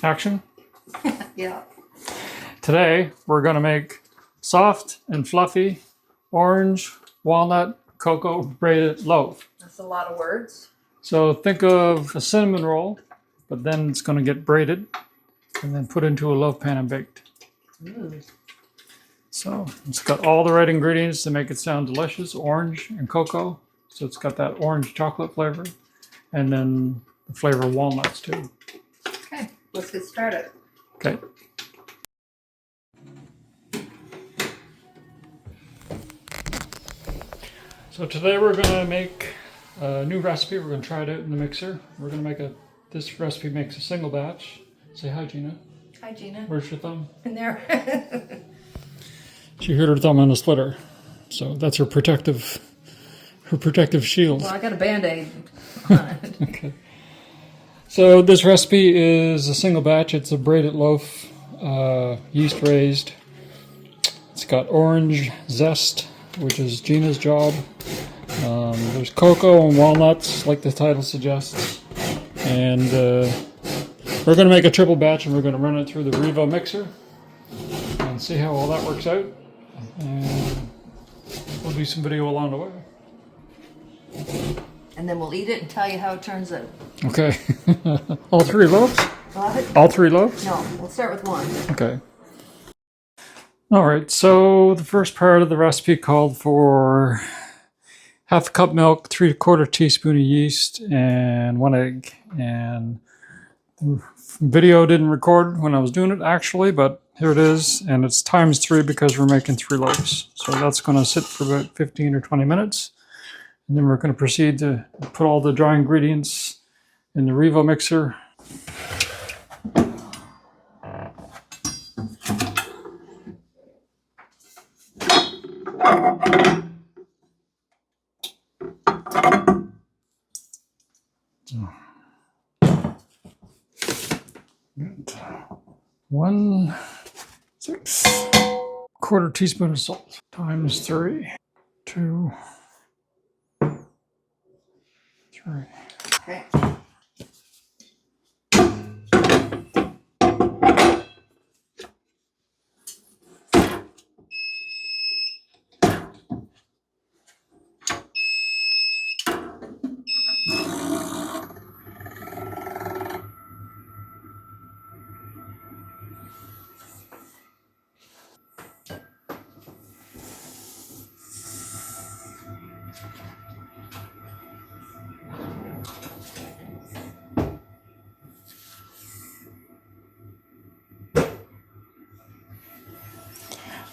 Action. Yeah. Today we're going to make soft and fluffy orange walnut cocoa braided loaf. That's a lot of words. So think of a cinnamon roll, but then it's going to get braided and then put into a loaf pan and baked. So it's got all the right ingredients to make it sound delicious, orange and cocoa. So it's got that orange chocolate flavor and then the flavor of walnuts too. Okay, let's get started. Okay. So today we're going to make a new recipe. We're going to try it out in the mixer. We're going to make this recipe makes a single batch. Say hi, Gina. Hi, Gina. Where's your thumb? In there. She hurt her thumb on the splitter. So that's her protective shield. Well, I got a Band-Aid on it. Okay. So this recipe is a single batch. It's a braided loaf, yeast raised. It's got orange zest, which is Gina's job. There's cocoa and walnuts, like the title suggests. And we're going to make a triple batch, and we're going to run it through the REVO mixer and see how all that works out. And we'll do some video along the way. And then we'll eat it and tell you how it turns out. Okay. All three loaves? What? All three loaves? No, we'll start with one. Okay. All right, so the first part of the recipe called for half a cup milk, 3/4 teaspoon of yeast, and 1 egg. And the video didn't record when I was doing it actually, but here it is, and it's ×3 because we're making 3 loaves. So that's going to sit for about 15 or 20 minutes. And then we're going to proceed to put all the dry ingredients in the REVO mixer. Good. 1/6 teaspoon of salt ×3. 2, 3. Okay.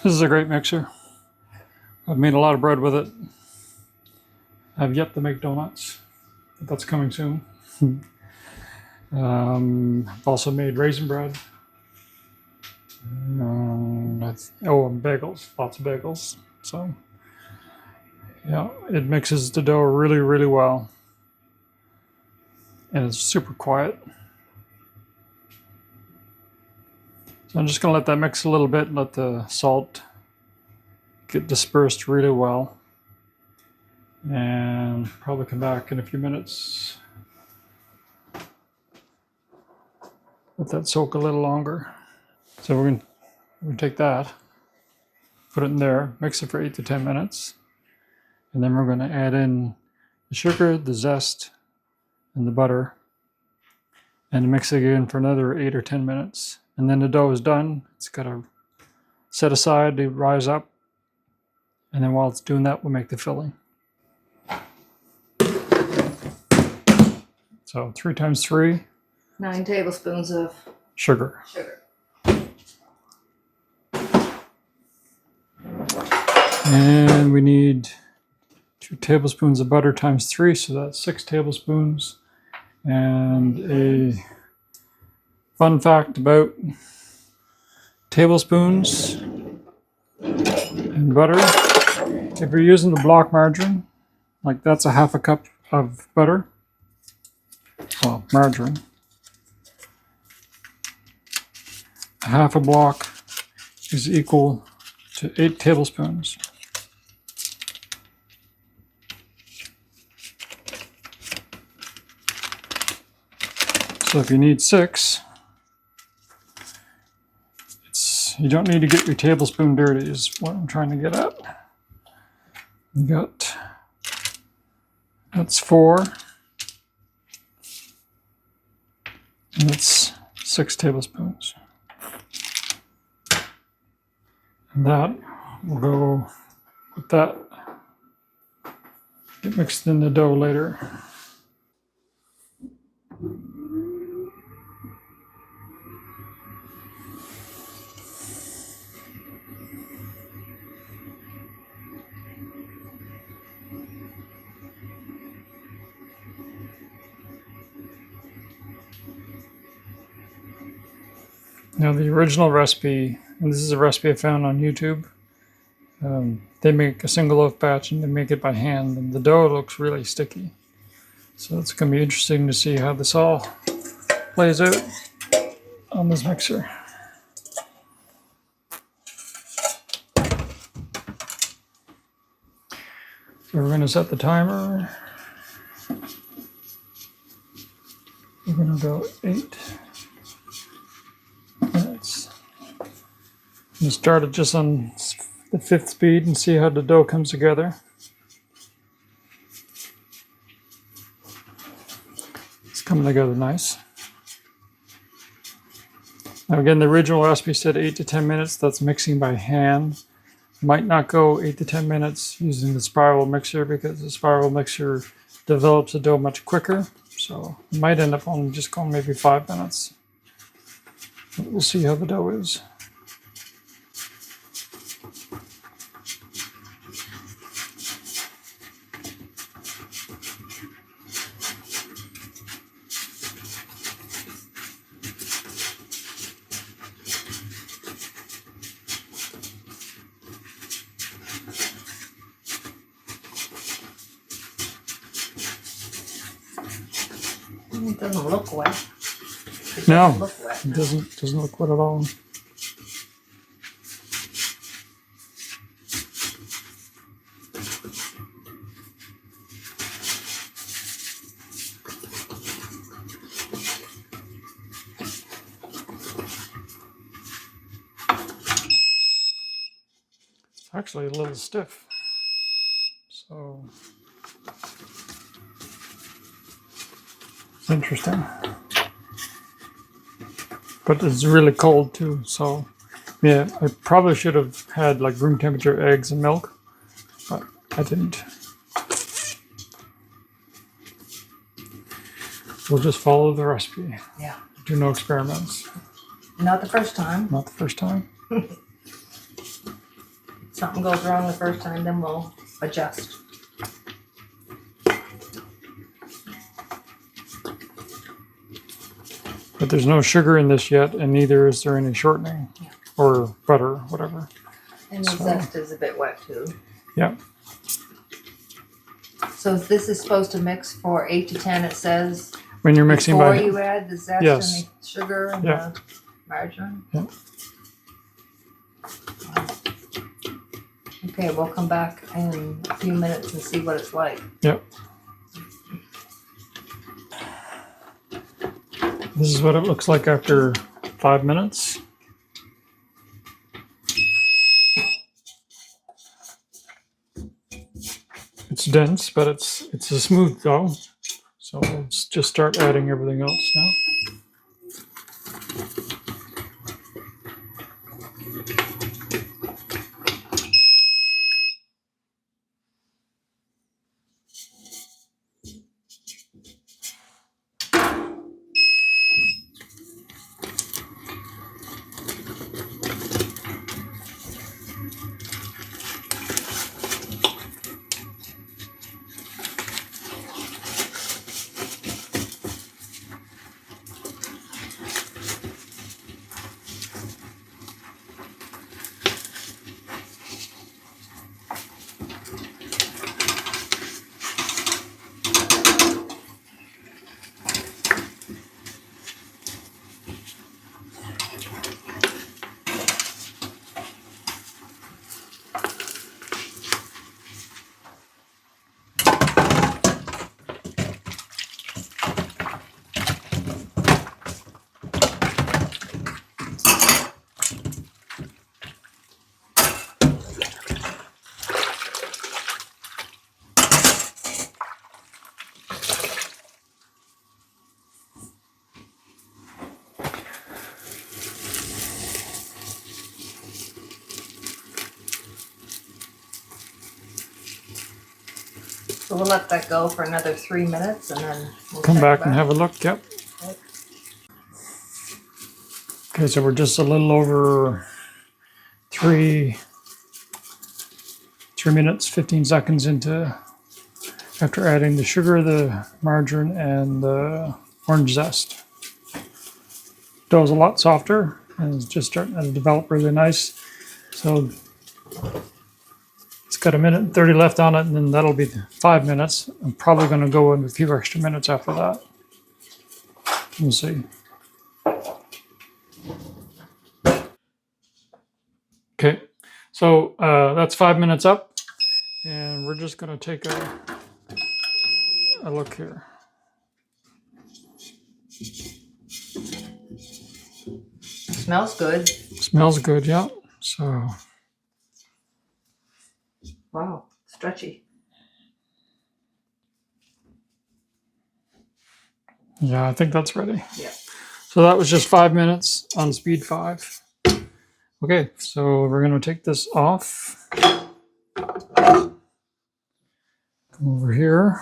This is a great mixer. I've made a lot of bread with it. I've yet to make donuts, but that's coming soon. I've also made raisin bread. And bagels, lots of bagels. So, yeah, it mixes the dough really, really well. And it's super quiet. So I'm just going to let that mix a little bit and let the salt get dispersed really well. And probably come back in a few minutes. Let that soak a little longer. So we're going to take that, put it in there, mix it for 8 to 10 minutes. And then we're going to add in the sugar, the zest, and the butter. And mix it again for another 8 or 10 minutes. And then the dough is done. It's got to set aside to rise up. And then while it's doing that, we'll make the filling. So 3 × 3. 9 tablespoons of Sugar. And we need 2 tablespoons of butter ×3, so that's 6 tablespoons. And a fun fact about tablespoons and butter. If you're using the block margarine, like that's a half a cup of butter, well, margarine. A half a block is equal to 8 tablespoons. So if you need 6, You don't need to get your tablespoon dirty is what I'm trying to get at. You got, that's 4. And that's 6 tablespoons. And that will go with that. Get mixed in the dough later. Now the original recipe, and this is a recipe I found on YouTube, they make a single loaf batch and they make it by hand, and the dough looks really sticky. So it's going to be interesting to see how this all plays out on this mixer. So we're going to set the timer. We're going to go 8 minutes. And start it just on the 5th speed and see how the dough comes together. It's coming together nice. Now again, the original recipe said 8 to 10 minutes. That's mixing by hand. Might not go 8 to 10 minutes using the spiral mixer because the spiral mixer develops the dough much quicker. So it might end up only just going maybe 5 minutes. But we'll see how the dough is. It doesn't look wet. No, Look wet. it doesn't look wet at all. It's actually a little stiff. So it's interesting. But it's really cold too, so yeah, I probably should have had like room temperature eggs and milk, but I didn't. We'll just follow the recipe. Yeah. Do no experiments. Not the first time. Not the first time. Something goes wrong the first time, then we'll adjust. But there's no sugar in this yet, and neither is there any shortening or butter, whatever. And the zest is a bit wet too. Yeah. So this is supposed to mix for 8 to 10, it says. When you're mixing Before by you add the zest Yes. and the sugar and Yeah. the margarine? Yeah. Okay, we'll come back in a few minutes and see what it's like. Yep. This is what it looks like after 5 minutes. It's dense, but it's a smooth dough. So let's just start adding everything else now. we'll let that go for another 3 minutes and then we'll Come check back and have a look. Yep. Okay. Okay, so we're just a little over 3 minutes, 15 seconds into, after adding the sugar, the margarine, and the orange zest. Dough is a lot softer and it's just starting to develop really nice. So it's got 1:30 left on it, and then that'll be 5 minutes. I'm probably going to go in a few extra minutes after that. We'll see. Okay, so that's 5 minutes up, and we're just going to take a look here. Smells good. Smells good, yeah. So Wow, stretchy. yeah, I think that's ready. Yeah. So that was just 5 minutes on speed 5. Okay, so we're going to take this off. Come over here.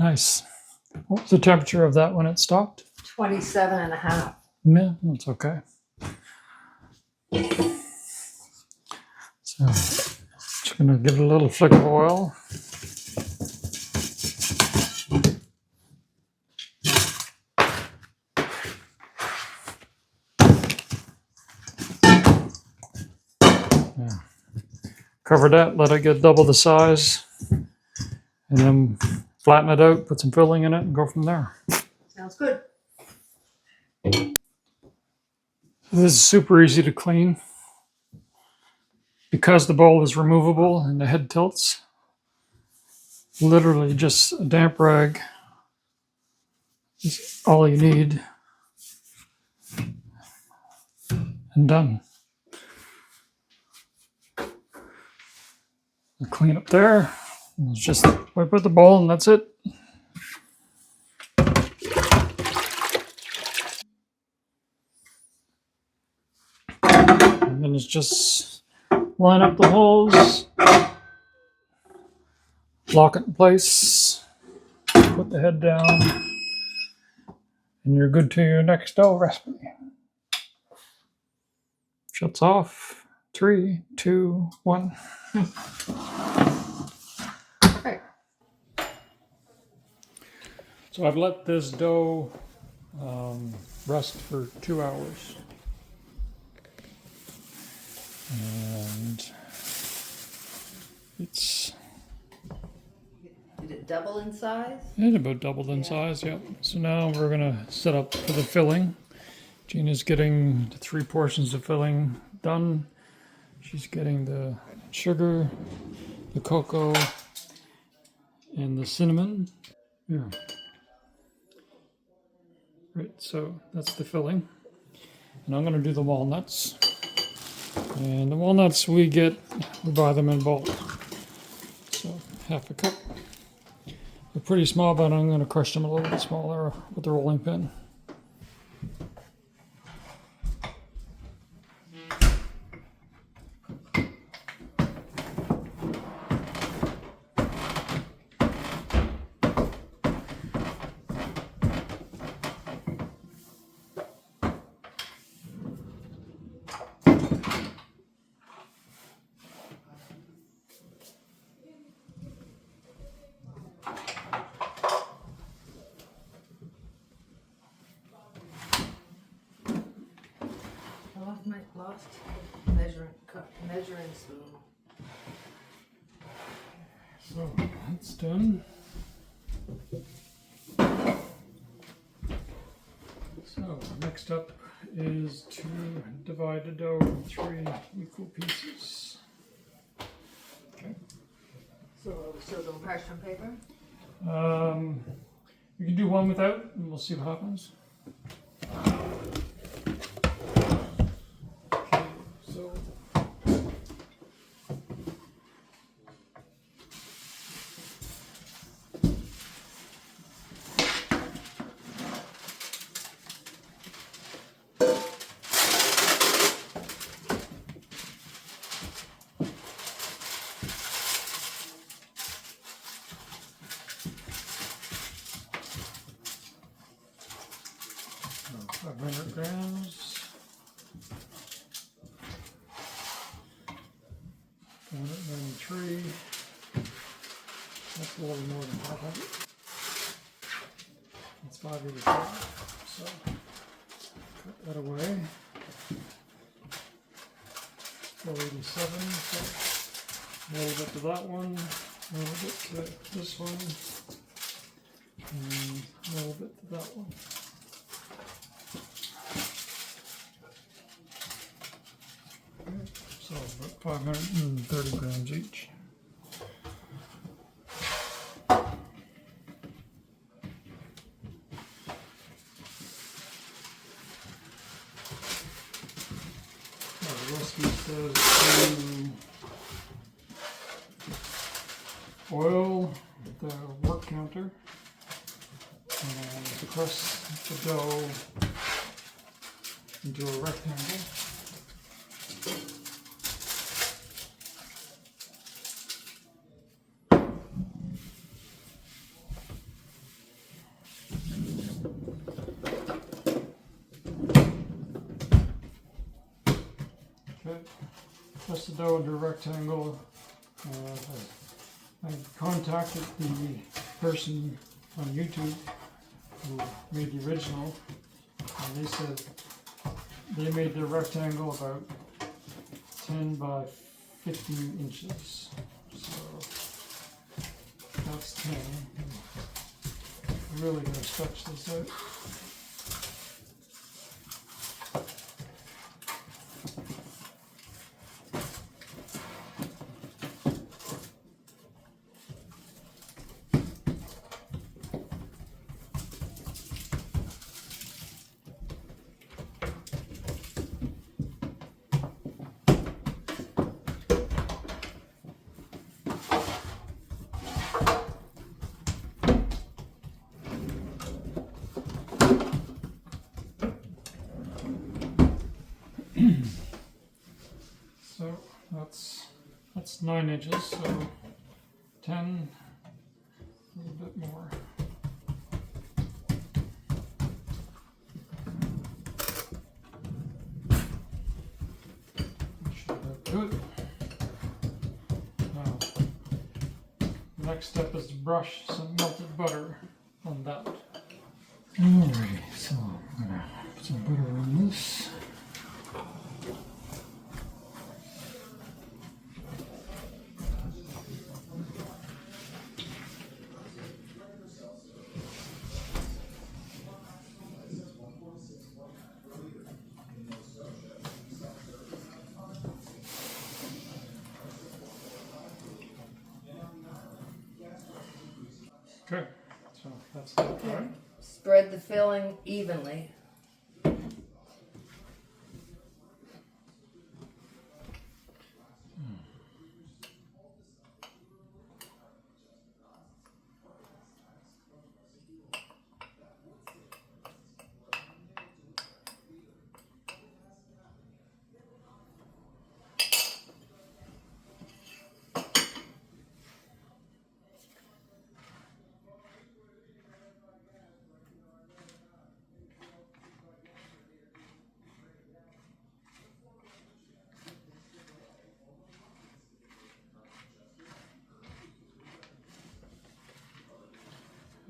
Nice. What was the temperature of that when it stopped? 27.5. Yeah, that's okay. So just gonna give it a little flick of oil. Yeah. Cover that, let it get double the size, and then flatten it out, put some filling in it, and go from there. Sounds good. This is super easy to clean. Because the bowl is removable and the head tilts, literally just a damp rag is all you need, and done. Clean up there. It's just wipe out the bowl and that's it. And then it's just line up the holes, lock it in place, put the head down, and you're good to your next dough recipe. Shuts off. 3, 2, 1. Okay. So I've let this dough rest for 2 hours. And it's Did it double in size? about doubled in size, yeah. So now we're gonna set up for the filling. Gina's getting the 3 portions of filling done. She's getting the sugar, the cocoa, and the cinnamon. Yeah. Right, so that's the filling. And I'm gonna do the walnuts. And the walnuts we buy them in bulk. So half a cup. They're pretty small, but I'm going to crush them a little bit smaller with the rolling pin. I lost measuring spoon. So that's done. So next up is to divide the dough in 3 equal pieces. Okay. So we still doing parchment paper? You can do one without, and we'll see what happens. Okay, so oh, 500 grams. 193. That's a little more than 500. That's 585. So cut that away. 487. So a little bit to that one, a little bit to this one, and a little bit to that one. So about 530 grams each. The recipe says to oil the work counter and press the dough into a rectangle. Okay, press the dough into a rectangle. I contacted the person on YouTube who made the original, and they said they made their rectangle about 10 by 15 inches. So that's 10. I'm really going to stretch this out. So that's 9 inches, so 10, a little bit more. Should that do it? Now, the next step is to brush some melted butter on that. Alrighty, so I'm gonna put some butter on this. Okay, so that's that part. Spread the filling evenly.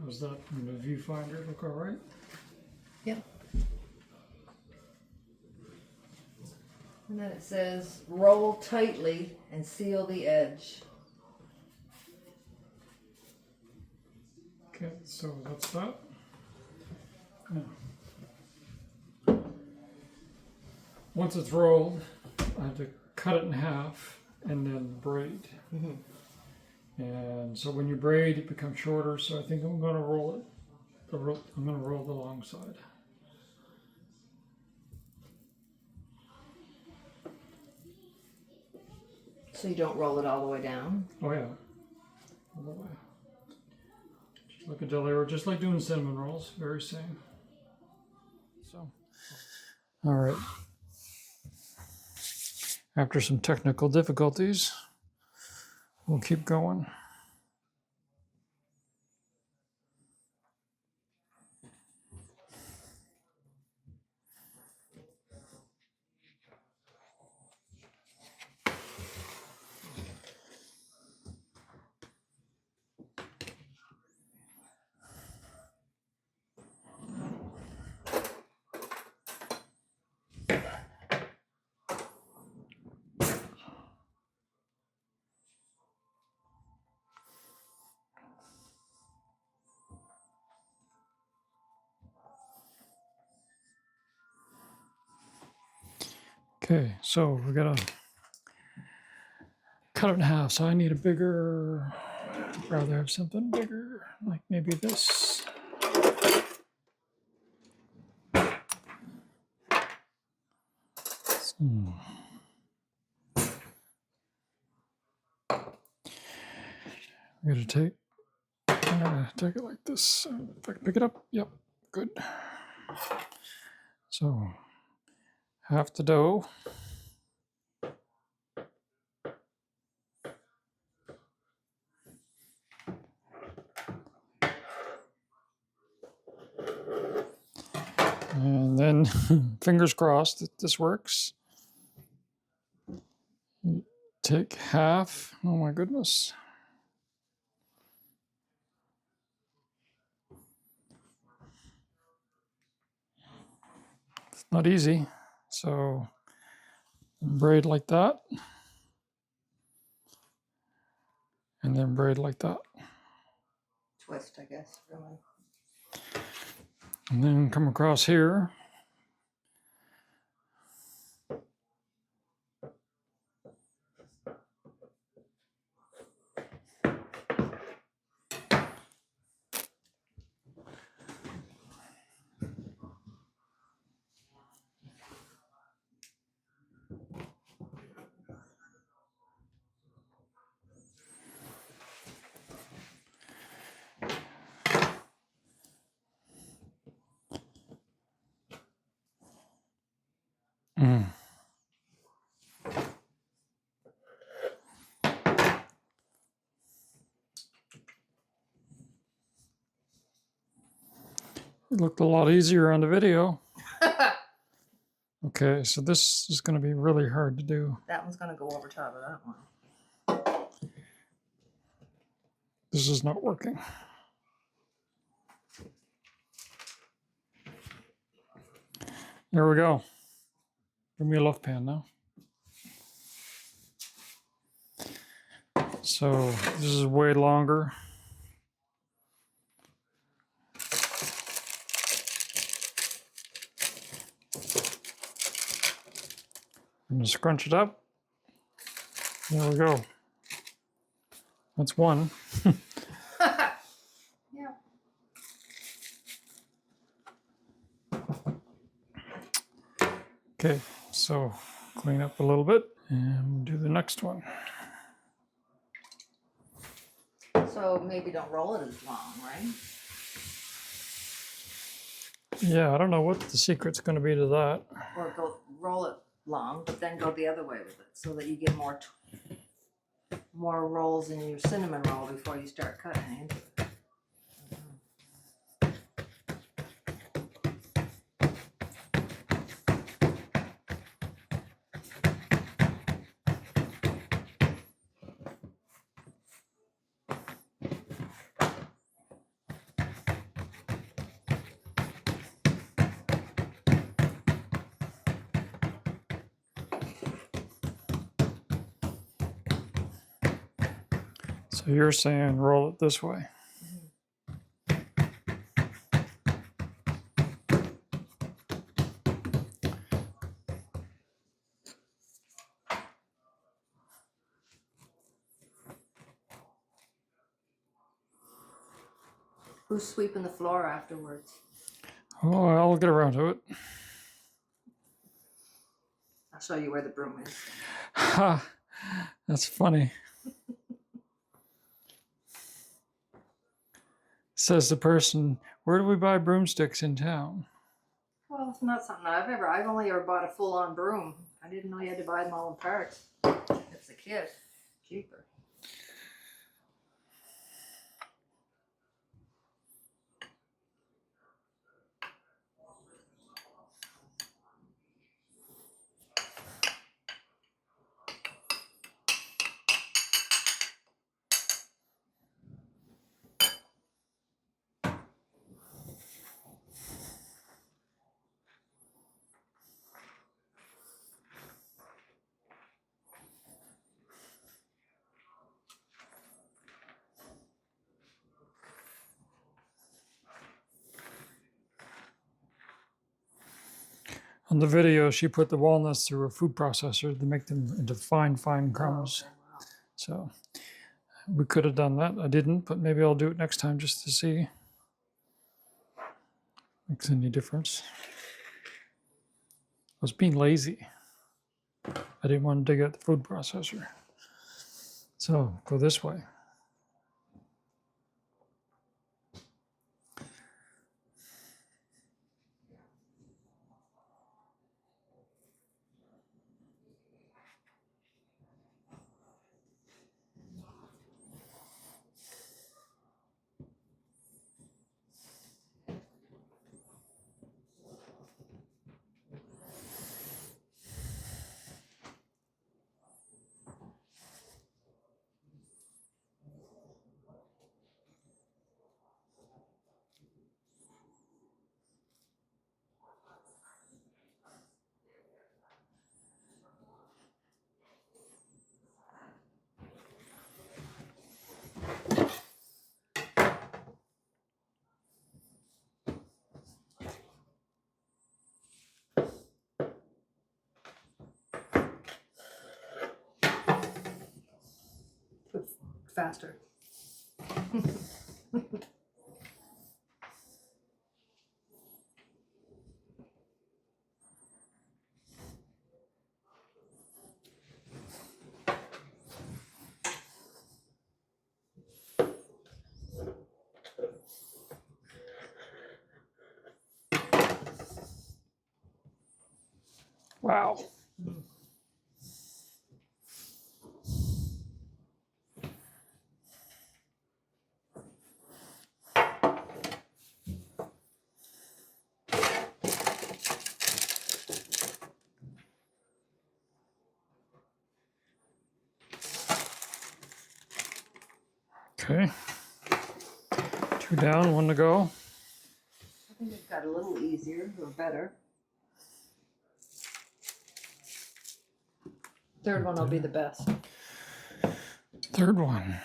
How's that from the viewfinder? Look all right? Yep. And then it says roll tightly and seal the edge. Okay, so that's that. Now, once it's rolled, I have to cut it in half and then braid. And so when you braid, it becomes shorter. So I think I'm going to roll it. I'm going to roll the long side. So you don't roll it all the way down? Oh yeah, all the way. Just like a jelly roll, just like doing cinnamon rolls, very same. So, all right. After some technical difficulties, we'll keep going. Okay, so we gotta cut it in half. So I need a bigger, I'd rather have something bigger, like maybe this. I'm gonna take it like this. If I can pick it up, yep, good. So half the dough. And then fingers crossed that this works. Take half. Oh my goodness. It's not easy. So braid like that. And then braid like that. Twist, I guess, really. And then come across here. It looked a lot easier on the video. Okay, so this is going to be really hard to do. That one's going to go over top of that one. This is not working. There we go. Give me a loaf pan now. So this is way longer. I'm going to scrunch it up. There we go. That's one. Yeah. Okay, so clean up a little bit and we'll do the next one. So maybe don't roll it as long, right? Yeah, I don't know what the secret's going to be to that. Or go roll it long, but then go the other way with it, so that you get more rolls in your cinnamon roll before you start cutting into it. So you're saying roll it this way. Who's sweeping the floor afterwards? Oh, I'll get around to it. I'll show you where the broom is. Ha! That's funny. Says the person, where do we buy broomsticks in town? Well, it's not something I've only ever bought a full-on broom. I didn't know you had to buy them all in parts. It's a kit. Cheaper. On the video, she put the walnuts through a food processor to make them into fine crumbs. Oh, okay, wow. So we could have done that. I didn't, but maybe I'll do it next time just to see if it makes any difference. I was being lazy. I didn't want to dig out the food processor. So go this way. Faster. Wow. Okay. 2 down, 1 to go. I think it got a little easier or better. Third one will be the best. Third one.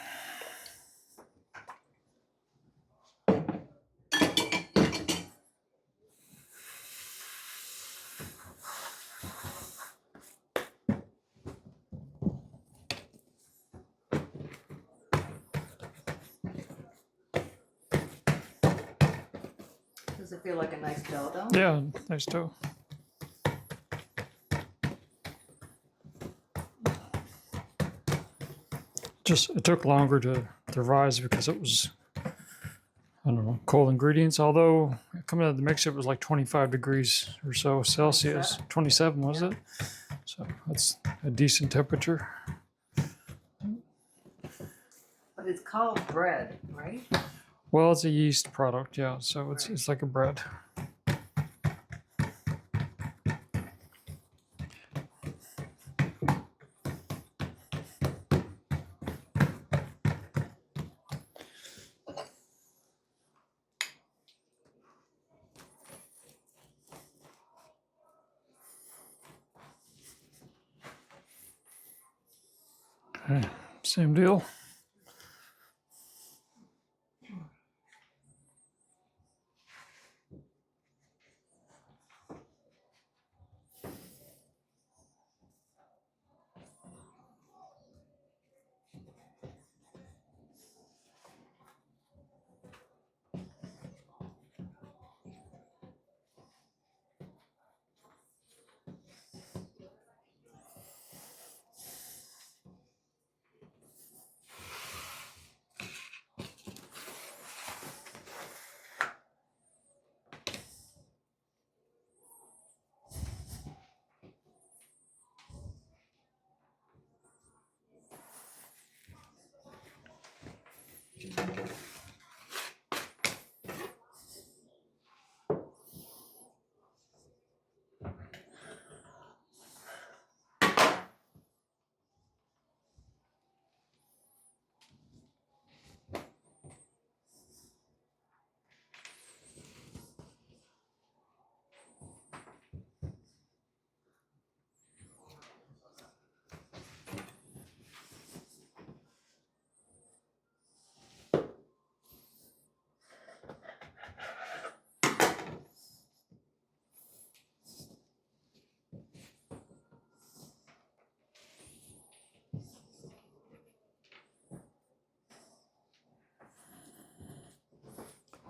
Does it feel like a nice dough though? Yeah, nice dough. Just it took longer to rise because it was, I don't know, cold ingredients. Although coming out of the mixer, it was like 25 degrees or so Celsius. 27 was it? So that's a decent temperature. But it's called bread, right? Well, it's a yeast product, yeah. So it's like a bread. Okay, same deal.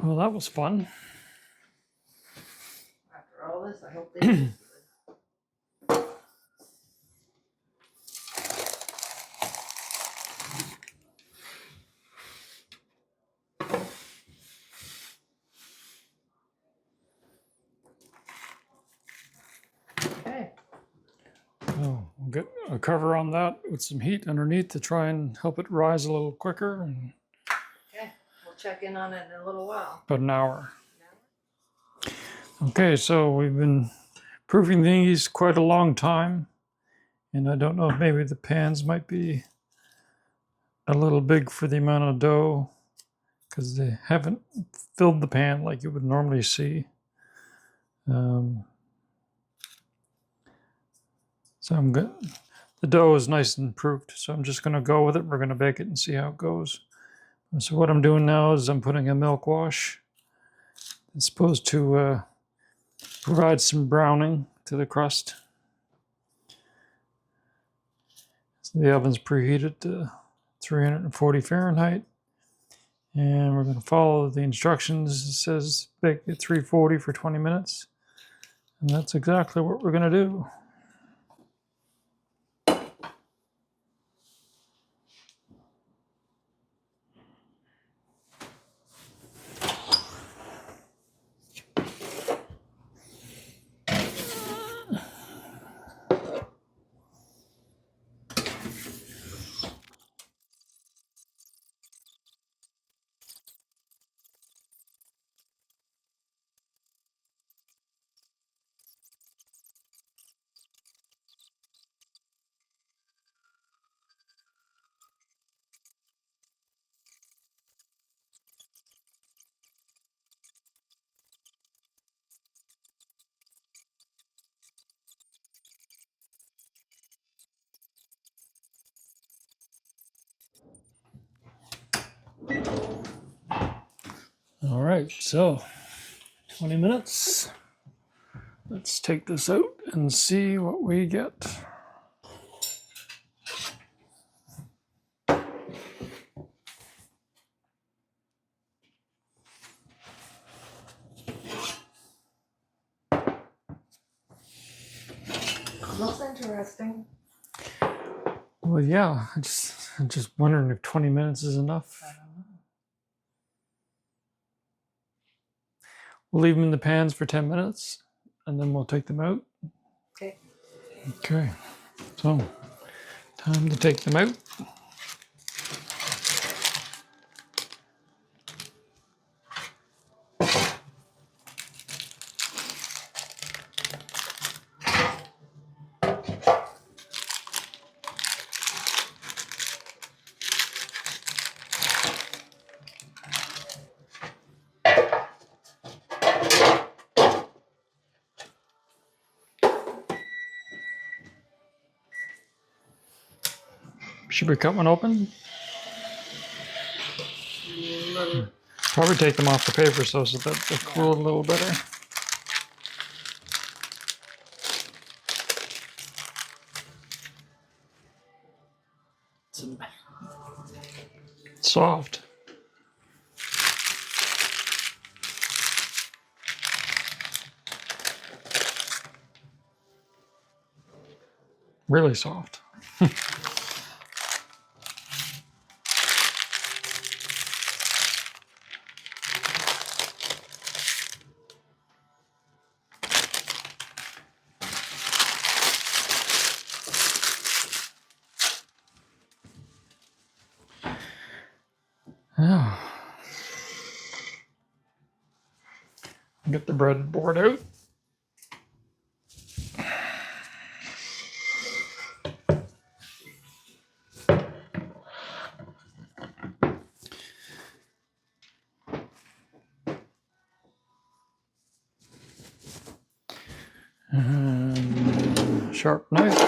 Well, that was fun. After all this, I hope they taste good. Okay. Oh, we'll get a cover on that with some heat underneath to try and help it rise a little quicker. And Okay. We'll check in on it in a little while. about an hour. Okay, so we've been proofing these quite a long time. And I don't know if maybe the pans might be a little big for the amount of dough because they haven't filled the pan like you would normally see. So I'm good. The dough is nice and proofed, so I'm just going to go with it. We're going to bake it and see how it goes. So what I'm doing now is I'm putting a milk wash. It's supposed to provide some browning to the crust. So the oven's preheated to 340 Fahrenheit. And we're going to follow the instructions. It says bake at 340 for 20 minutes. And that's exactly what we're going to do. All right, so 20 minutes. Let's take this out and see what we get. Looks interesting. Well, yeah, I'm just wondering if 20 minutes is enough. I don't know. We'll leave them in the pans for 10 minutes and then we'll take them out. Okay. Okay, so time to take them out. Should we cut one open? Probably take them off the paper so that they'll cool a little better. Soft. Really soft. Yeah. Get the bread board out. And sharp knife.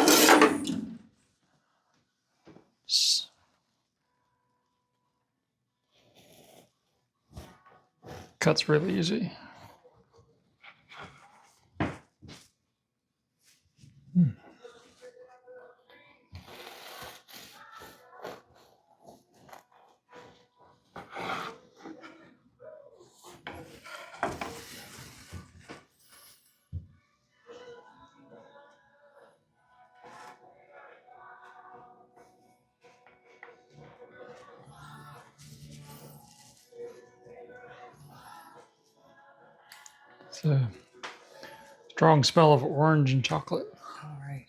Cuts really easy. It's a strong smell of orange and chocolate. All right.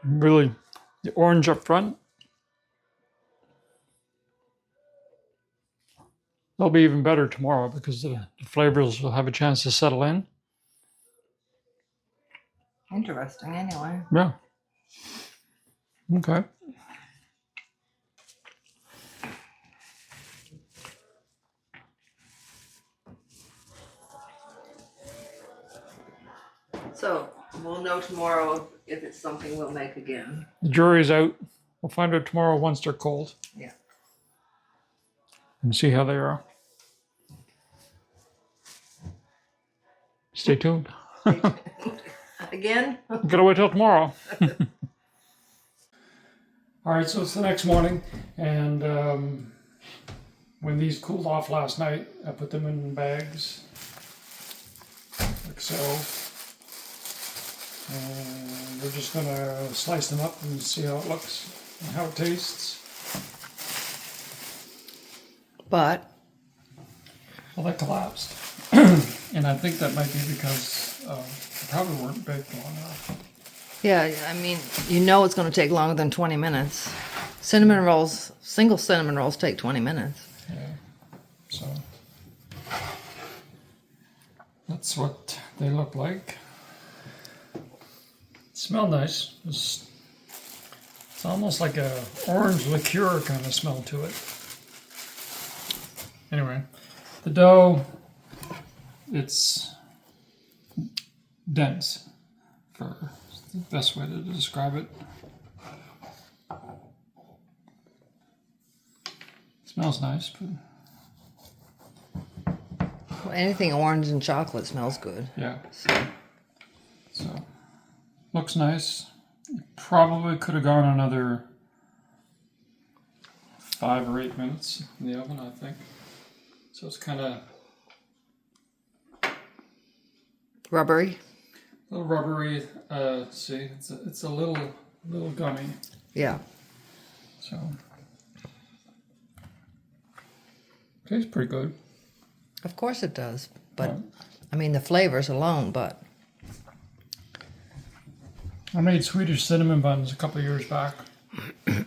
Really, the orange up front. They'll be even better tomorrow because the flavors will have a chance to settle in. Interesting, anyway. Yeah. Okay. So we'll know tomorrow if it's something we'll make again. The jury's out. We'll find out tomorrow once they're cold. Yeah. And see how they are. Stay tuned. Again? Gotta wait till tomorrow. All right, so it's the next morning, and when these cooled off last night, I put them in bags, like so. And we're just gonna slice them up and see how it looks and how it tastes. But Well, that collapsed, and I think that might be because they probably weren't baked long enough. yeah, I mean, you know it's going to take longer than 20 minutes. Cinnamon rolls, single cinnamon rolls take 20 minutes. Yeah, so that's what they look like. Smell nice. It's almost like a orange liqueur kind of smell to it. Anyway, the dough, it's dense, for the best way to describe it. Smells nice, but Well, anything orange and chocolate smells good. yeah. So looks nice. Probably could have gone another 5 or 8 minutes in the oven, I think. So it's kind of Rubbery. a little rubbery. See, it's a little gummy. Yeah. So tastes pretty good. Of course it does. But, Yeah. I mean, the flavors alone, but I made Swedish cinnamon buns a couple of years back, and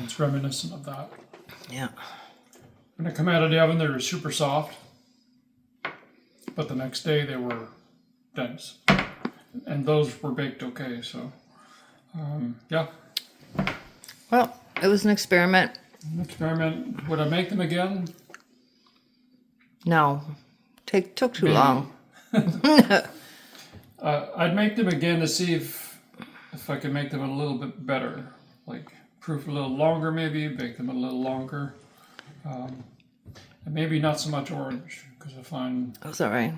it's reminiscent of that. yeah. When they come out of the oven, they were super soft, but the next day they were dense, and those were baked okay. So, yeah, Well, it was an experiment. an experiment. Would I make them again? No. Took too Maybe. long. I'd make them again to see if I could make them a little bit better, like proof a little longer, maybe bake them a little longer, and maybe not so much orange because I find That's all right.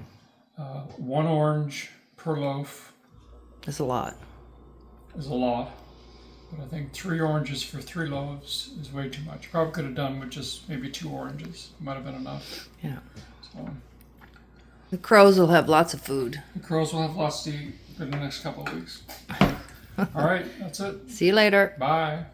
1 orange per loaf It's a lot. is a lot, but I think 3 oranges for 3 loaves is way too much. Probably could have done with just maybe 2 oranges. Might have been enough. Yeah. So The crows will have lots of food. the crows will have lots to eat in the next couple of weeks. All right, that's it. See you later. Bye.